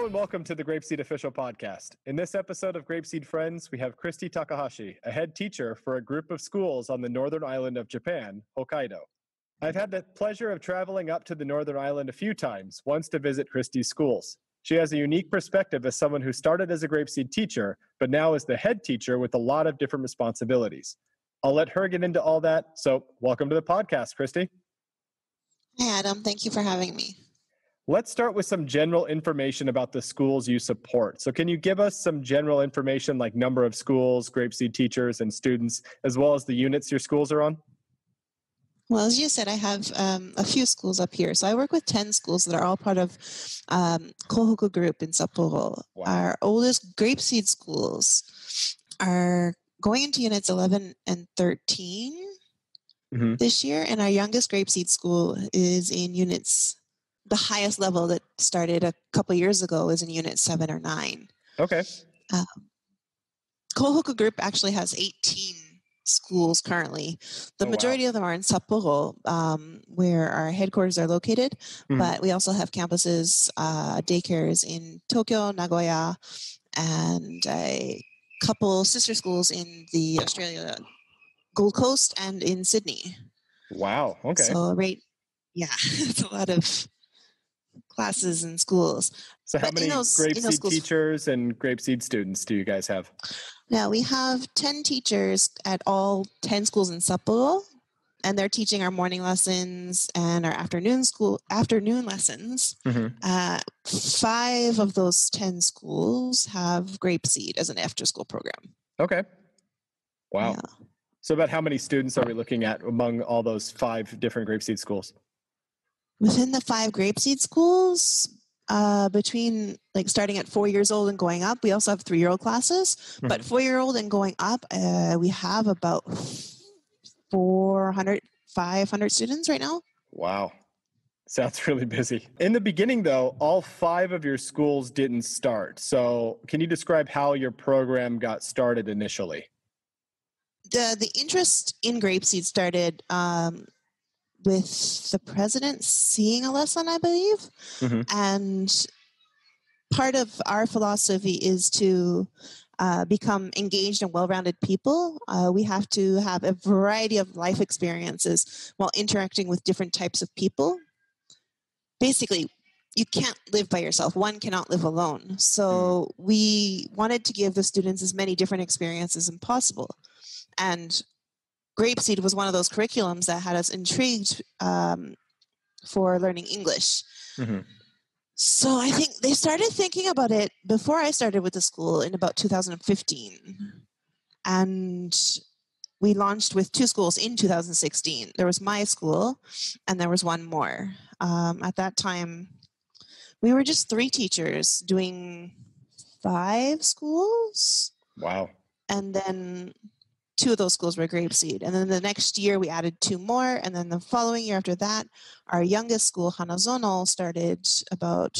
Hello and welcome to the GrapeSEED Official Podcast. In this episode of GrapeSEED Friends, we have Kristy Takahashi, a head teacher for a group of schools on the northern island of Japan, Hokkaido. I've had the pleasure of traveling up to the northern island a few times, once to visit Kristy's schools. She has a unique perspective as someone who started as a GrapeSEED teacher, but now is the head teacher with a lot of different responsibilities. I'll let her get into all that, so welcome to the podcast, Kristy. Hi, Adam. Thank you for having me. Let's start with some general information about the schools you support. So can you give us some general information like number of schools, GrapeSEED teachers and students, as well as the units your schools are on? Well, as you said, I have a few schools up here. So I work with 10 schools that are all part of Kohoku Group in Sapporo. Wow. Our oldest GrapeSEED schools are going into units 11 and 13 this year, and our youngest GrapeSEED school is in units. The highest level that started a couple years ago is in unit 7 or 9. Okay. Kohoku Group actually has 18 schools currently. The majority of them are in Sapporo, where our headquarters are located, but we also have campuses, daycares in Tokyo, Nagoya, and a couple sister schools in the Australia Gold Coast and in Sydney. Wow. Okay. So it's a lot of classes and schools. So how many GrapeSEED teachers and GrapeSEED students do you guys have? Now we have 10 teachers at all 10 schools in Sapporo, and they're teaching our morning lessons and our afternoon lessons. 5 of those 10 schools have GrapeSEED as an after-school program. Okay. Wow. Yeah. So about how many students are we looking at among all those 5 different GrapeSEED schools? Within the 5 GrapeSEED schools, between starting at 4 years old and going up, we also have 3-year-old classes. But 4-year-old and going up, we have about 500 students right now. Wow. Sounds really busy. In the beginning, though, all 5 of your schools didn't start. So can you describe how your program got started initially? The interest in GrapeSEED started with the president seeing a lesson, I believe. And part of our philosophy is to become engaged and well-rounded people. We have to have a variety of life experiences while interacting with different types of people. Basically, you can't live by yourself. One cannot live alone. So we wanted to give the students as many different experiences as possible. And GrapeSEED was one of those curriculums that had us intrigued for learning English. So I think they started thinking about it before I started with the school in about 2015. And we launched with 2 schools in 2016. There was my school and there was one more. At that time, we were just 3 teachers doing 5 schools. Wow. And then 2 of those schools were GrapeSEED. And then the next year we added 2 more. And then the following year after that, our youngest school, Hanazono, started about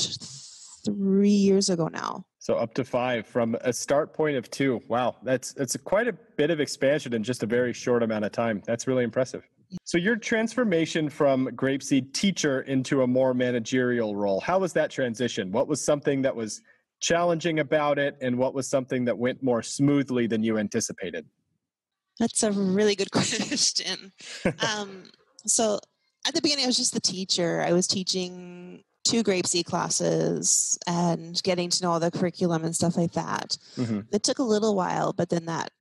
3 years ago now. So up to 5 from a start point of 2. Wow. That's quite a bit of expansion in just a very short amount of time. That's really impressive. So your transformation from GrapeSEED teacher into a more managerial role, how was that transition? What was something that was challenging about it? And what was something that went more smoothly than you anticipated? That's a really good question. So at the beginning, I was just the teacher. I was teaching 2 GrapeSEED classes and getting to know all the curriculum and stuff like that. It took a little while, but then that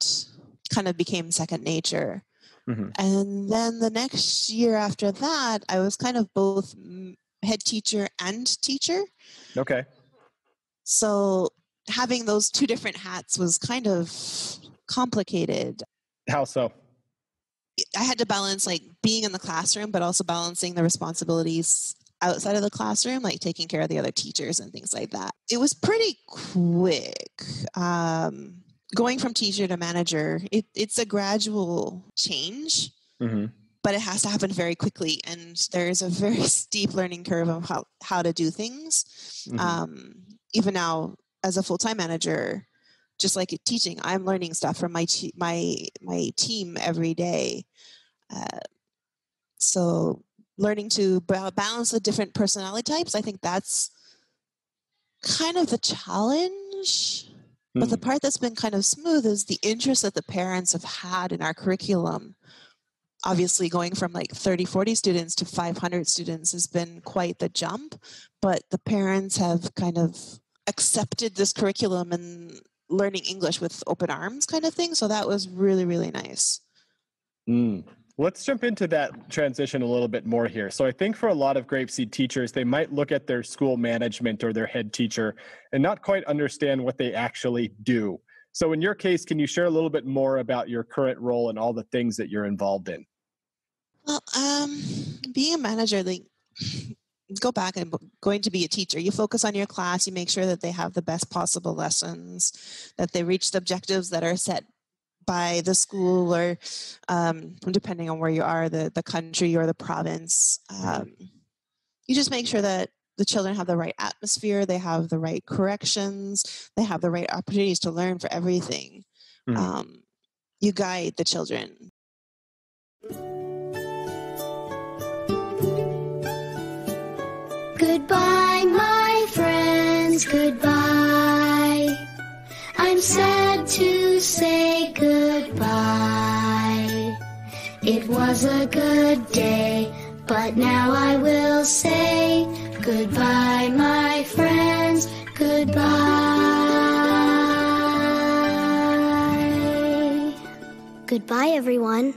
kind of became second nature. And then the next year after that, I was kind of both head teacher and teacher. Okay. So having those 2 different hats was kind of complicated. How so? I had to balance being in the classroom, but also balancing the responsibilities outside of the classroom, like taking care of the other teachers and things like that. It was pretty quick. Going from teacher to manager, it's a gradual change, but it has to happen very quickly. And there's a very steep learning curve of how to do things. Even now, as a full-time manager, just like teaching, I'm learning stuff from my team every day. So learning to balance the different personality types, I think that's kind of the challenge. But the part that's been kind of smooth is the interest that the parents have had in our curriculum. Obviously, going from like 30, 40 students to 500 students has been quite the jump. But the parents have kind of accepted this curriculum and learning English with open arms kind of thing. So that was really, really nice. Let's jump into that transition a little bit more here. So I think for a lot of GrapeSEED teachers, they might look at their school management or their head teacher and not quite understand what they actually do. So in your case, can you share a little bit more about your current role and all the things that you're involved in? Well, being a manager, like, go back and going to be a teacher. You focus on your class, you make sure that they have the best possible lessons, that they reach the objectives that are set by the school or depending on where you are, the country or the province. You just make sure that the children have the right atmosphere, they have the right corrections, they have the right opportunities to learn for everything. You guide the children. Goodbye, my friends, goodbye. I'm sad to say goodbye. It was a good day, but now I will say goodbye, my friends, goodbye. Goodbye, everyone.